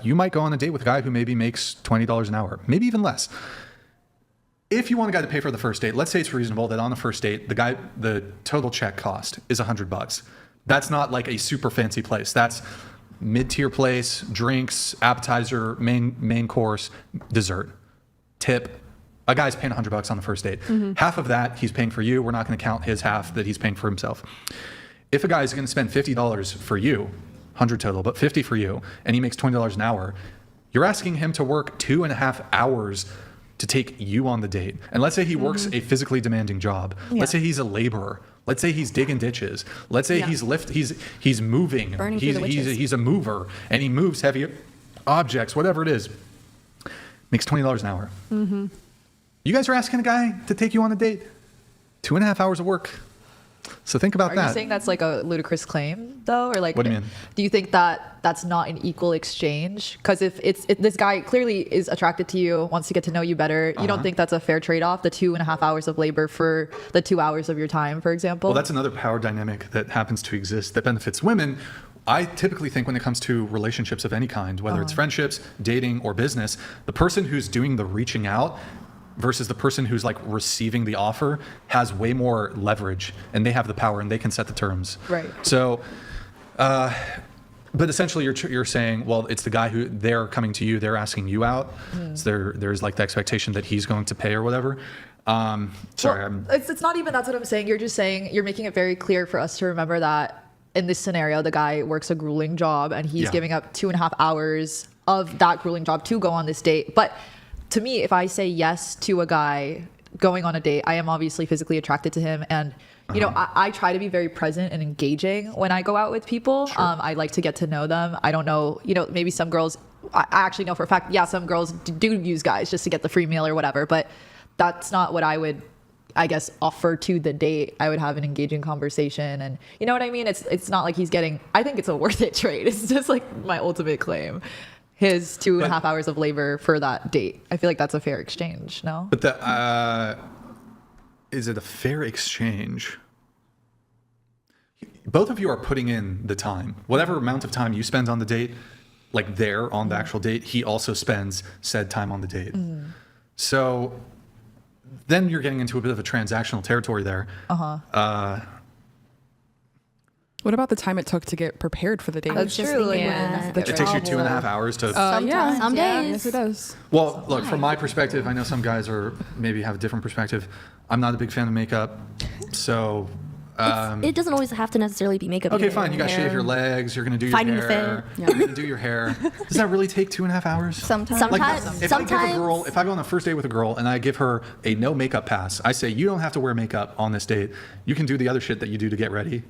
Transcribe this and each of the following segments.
You might go on a date with a guy who maybe makes $20 an hour, maybe even less. If you want a guy to pay for the first date, let's say it's reasonable that on the first date, the total check cost is $100. That's not like a super fancy place. That's mid-tier place, drinks, appetizer, main course, dessert, tip. A guy's paying $100 on the first date. Half of that he's paying for you. We're not going to count his half that he's paying for himself. If a guy's going to spend $50 for you, 100 total, but 50 for you, and he makes $20 an hour, you're asking him to work 2.5 hours to take you on the date. And let's say he works a physically demanding job. Yeah. Let's say he's a laborer. Let's say he's digging ditches. Let's say he's moving. He's a mover, and he moves heavy objects, whatever it is. Makes $20 an hour. You guys are asking a guy to take you on a date. 2.5 hours of work. So think about that. Are you saying that's like a ludicrous claim, though, or like? What do you mean? Do you think that that's not an equal exchange? Because if this guy clearly is attracted to you, wants to get to know you better, you don't think that's a fair trade-off? The 2.5 hours of labor for the 2 hours of your time, for example. Well, that's another power dynamic that happens to exist that benefits women. I typically think when it comes to relationships of any kind, whether it's friendships, dating, or business, the person who's doing the reaching out versus the person who's like receiving the offer has way more leverage, and they have the power and they can set the terms. Right. So, but essentially you're saying, well, it's the guy who they're coming to you, they're asking you out. So there's like the expectation that he's going to pay or whatever. It's not even that's what I'm saying. You're just saying, you're making it very clear for us to remember that in this scenario, the guy works a grueling job and he's giving up 2.5 hours of that grueling job to go on this date. But to me, if I say yes to a guy going on a date, I am obviously physically attracted to him. And, you know, I try to be very present and engaging when I go out with people. Sure. I like to get to know them. I don't know, you know, maybe some girls, I actually know for a fact, some girls do use guys just to get the free meal or whatever. But that's not what I would, I guess, offer to the date. I would have an engaging conversation. And you know what I mean? It's not like he's getting, I think it's a worth it trade. It's just like my ultimate claim. His 2.5 hours of labor for that date. I feel like that's a fair exchange, no? But is it a fair exchange? Both of you are putting in the time. Whatever amount of time you spend on the date, like there on the actual date, he also spends said time on the date. So then you're getting into a bit of a transactional territory there. What about the time it took to get prepared for the date? That's true. It takes you 2.5 hours to... Some days. Yes, it does. Well, look, from my perspective, I know some guys maybe have a different perspective. I'm not a big fan of makeup, so... it doesn't always have to necessarily be makeup. Okay, fine. You got to shave your legs. You're going to do your hair. You're going to do your hair. Does that really take 2.5 hours? Sometimes. Like, if I go on a first date with a girl and I give her a no makeup pass, I say, you don't have to wear makeup on this date. You can do the other shit that you do to get ready.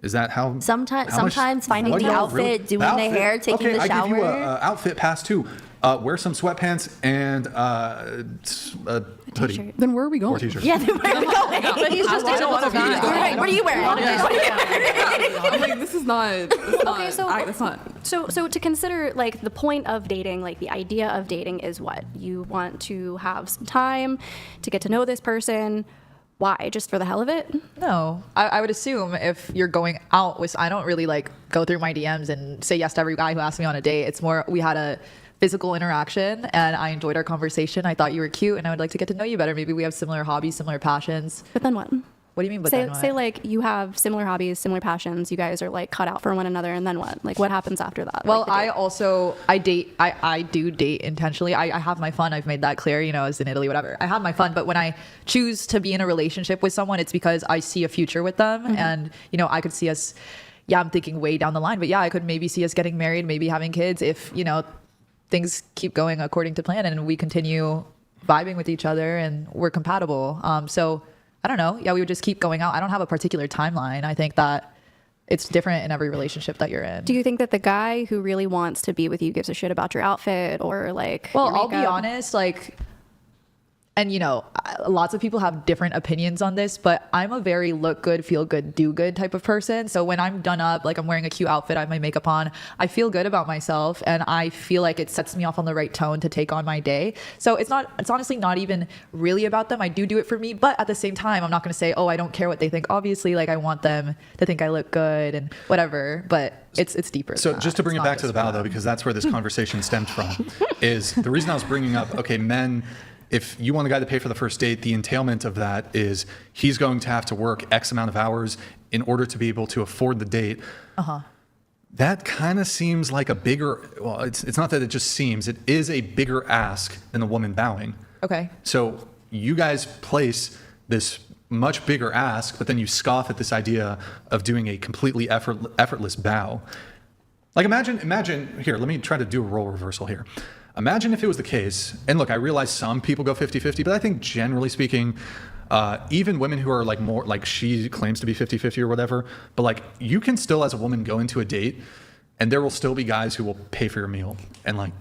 Is that how? Sometimes finding the outfit, doing the hair, taking the shower. I give you an outfit pass too. Wear some sweatpants and a hoodie. Then where are we going? Or t-shirt. Yeah, then where are we going? But he's just doing want to be that. Right, what are you wearing? I'm like, this is not. Okay, that's not. So to consider, like, the point of dating, like the idea of dating is what? You want to have some time to get to know this person. Why? Just for the hell of it? No. I would assume if you're going out with, I don't really like go through my DMs and say yes to every guy who asks me on a date. It's more, we had a physical interaction and I enjoyed our conversation. I thought you were cute and I would like to get to know you better. Maybe we have similar hobbies, similar passions. But then what? What do you mean? But say like you have similar hobbies, similar passions. You guys are like cut out for one another, and then what? Like what happens after that? Well, like, I do date intentionally. I have my fun. I've made that clear. You know, as in Italy, whatever. I have my fun, but when I choose to be in a relationship with someone, it's because I see a future with them, and you know, I could see us. Yeah, I'm thinking way down the line, but yeah, I could maybe see us getting married, maybe having kids if you know things keep going according to plan and we continue vibing with each other and we're compatible. So. I don't know. Yeah, we would just keep going out. I don't have a particular timeline. I think that it's different in every relationship that you're in. Do you think that the guy who really wants to be with you gives a shit about your outfit or like? Well, I'll be honest. Like, and lots of people have different opinions on this, but I'm a very look good, feel good, do good type of person. So when I'm done up, like I'm wearing a cute outfit, I have my makeup on, I feel good about myself, and I feel like it sets me off on the right tone to take on my day. So it's honestly not even really about them. I do it for me, but at the same time, I'm not going to say, oh, I don't care what they think. Obviously, like I want them to think I look good and whatever, but it's deeper. So than just that. to bring It's it not back to the just bow for though, them. because that's where this conversation stemmed from, is the reason I was bringing up, okay, men, if you want a guy to pay for the first date, the entailment of that is he's going to have to work X amount of hours in order to be able to afford the date. That kind of seems like a bigger, well, it's not that it just seems, it is a bigger ask than a woman bowing. Okay. So you guys place this much bigger ask, but then you scoff at this idea of doing a completely effortless bow. Like imagine here, let me try to do a role reversal here. Imagine if it was the case, and look, I realize some people go 50-50, but I think generally speaking, even women who are like more, like she claims to be 50-50 or whatever, but like you can still as a woman go into a date and there will still be guys who will pay for your meal. And like,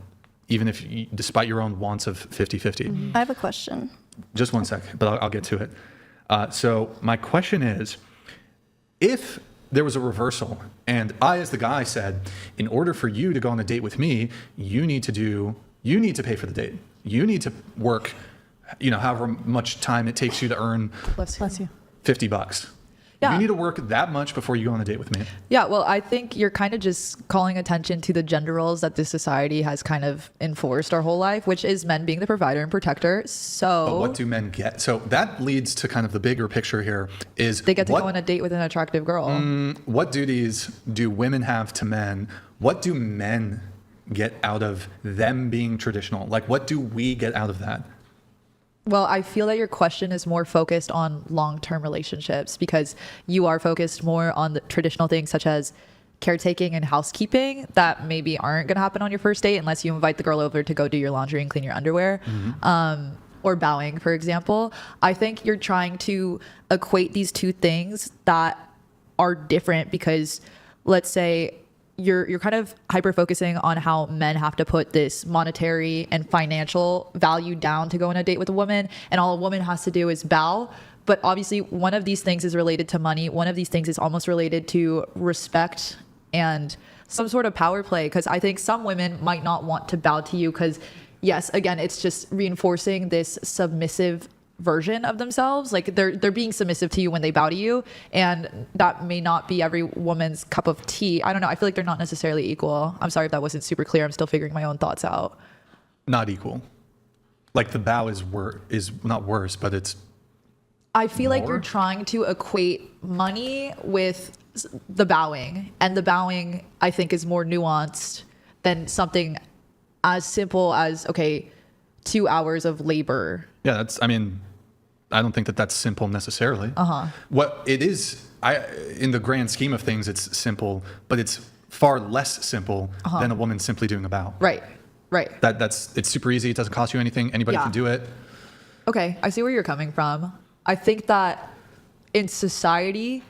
even if you, despite your own wants of 50-50. I have a question. Just one sec, but I'll get to it. So my question is, if there was a reversal and I, as the guy, said, in order for you to go on a date with me, you need to pay for the date. You need to work, however much time it takes you to earn Bless you. $50. Yeah. You need to work that much before you go on a date with me. Yeah, well, I think you're kind of just calling attention to the gender roles that this society has kind of enforced our whole life, which is men being the provider and protector. So But what do men get? So that leads to kind of the bigger picture here is they get to go on a date with an attractive girl. What duties do women have to men? What do men get out of them being traditional? Like, what do we get out of that? Well, I feel that your question is more focused on long-term relationships because you are focused more on the traditional things such as caretaking and housekeeping that maybe aren't going to happen on your first date unless you invite the girl over to go do your laundry and clean your underwear. Or bowing, for example. I think you're trying to equate these two things that are different because let's say you're kind of hyper focusing on how men have to put this monetary and financial value down to go on a date with a woman, and all a woman has to do is bow. But obviously one of these things is related to money. One of these things is almost related to respect and some sort of power play. Because I think some women might not want to bow to you because, yes, again, it's just reinforcing this submissive version of themselves. Like they're being submissive to you when they bow to you, and that may not be every woman's cup of tea. I don't know. I feel like they're not necessarily equal. I'm sorry if that wasn't super clear. I'm still figuring my own thoughts out. Not equal. Like the bow is not worse, but it's I feel like you're more? trying to equate money with the bowing, and the bowing I think is more nuanced than something as simple as 2 hours of labor. Yeah, I don't think that that's simple necessarily. What it is, in the grand scheme of things, it's simple, but it's far less simple than a woman simply doing a bow. Right. It's super easy. It doesn't cost you anything. Anybody Yeah. can do it. Okay, I see where you're coming from. I think that in society,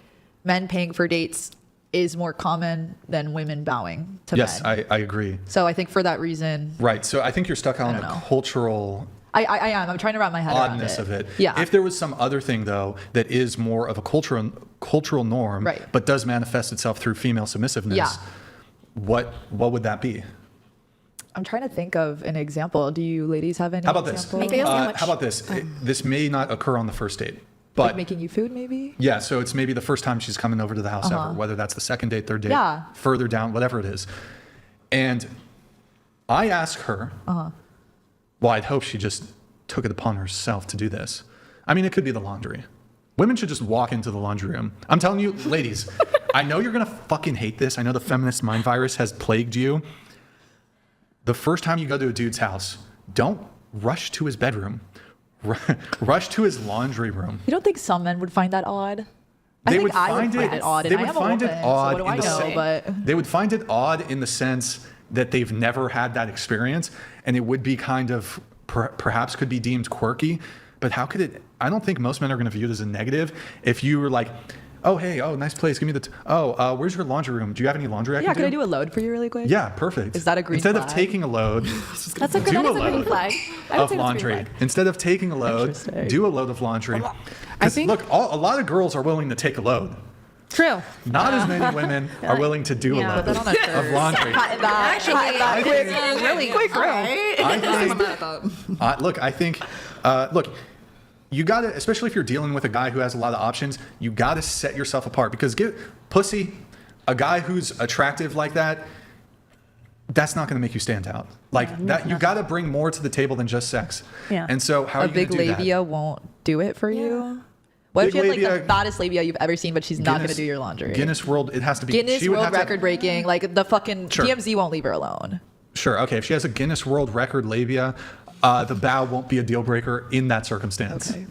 men paying for dates is more common than women bowing to Yes, men. I agree. So I think for that reason, Right. So I think you're stuck on don't the know. cultural I am. I'm trying to wrap my head oddness around of it. Yeah. If there was some other thing though that is more of a cultural norm, Right. but does manifest itself through female submissiveness, Yeah. what would that be? I'm trying to think of an example. Do you ladies have any How about this? examples? Make a sandwich. How about this? This may not occur on the first date, but Like making you food, maybe? yeah, so it's maybe the first time she's coming over to the house ever, whether that's the second date, third date, Yeah. further down, whatever it is. And I ask her, well, I'd hope she just took it upon herself to do this. I mean, it could be the laundry. Women should just walk into the laundry room. I'm telling you, ladies, I know you're going to fucking hate this. I know the feminist mind virus has plagued you. The first time you go to a dude's house, don't rush to his bedroom. Rush to his laundry room. You don't think some men would find that odd? I They think would I find would find it- it odd, they and I would am a find it woman, odd so what do I in the know? sen- But They would find it odd in the sense that they've never had that experience, and it would be kind of perhaps could be deemed quirky. But how could it? I don't think most men are going to view it as a negative. If you were like, Oh, hey, oh, nice place. Give me the. Where's your laundry room? Do you have any laundry I Yeah, can can do? I do a load for you really quick? Yeah, perfect. Is that a green Instead of flag? taking a load, That's a good do that a is a green load flag. I would of say that's a green laundry. flag. Instead of taking a load, Interesting. do a load of laundry. I 'Cause think- look, a lot of girls are willing to take a load. True. Not as many women are willing to do a Yeah. load Put that on a shirt. of laundry. Patent that. Patent that. Quick. Really quick, I think, look, you got to, especially if you're dealing with a guy who has a lot of options, you got to set yourself apart because pussy, a guy who's attractive like that, that's not going to make you stand out. Like that, you got to bring more to the table than just sex. Yeah. And so, how are A you going big to do that? labia won't do it for you. What if Big you have like labia- the fattest labia you've ever seen, but she's not going to Guinness- do your laundry? Guinness World, it has to be. Guinness she would World have to- Record breaking. Like the fucking Sure. TMZ won't leave her alone. Sure. Okay. If she has a Guinness World Record labia, the bow won't be a deal breaker in that circumstance. Okay.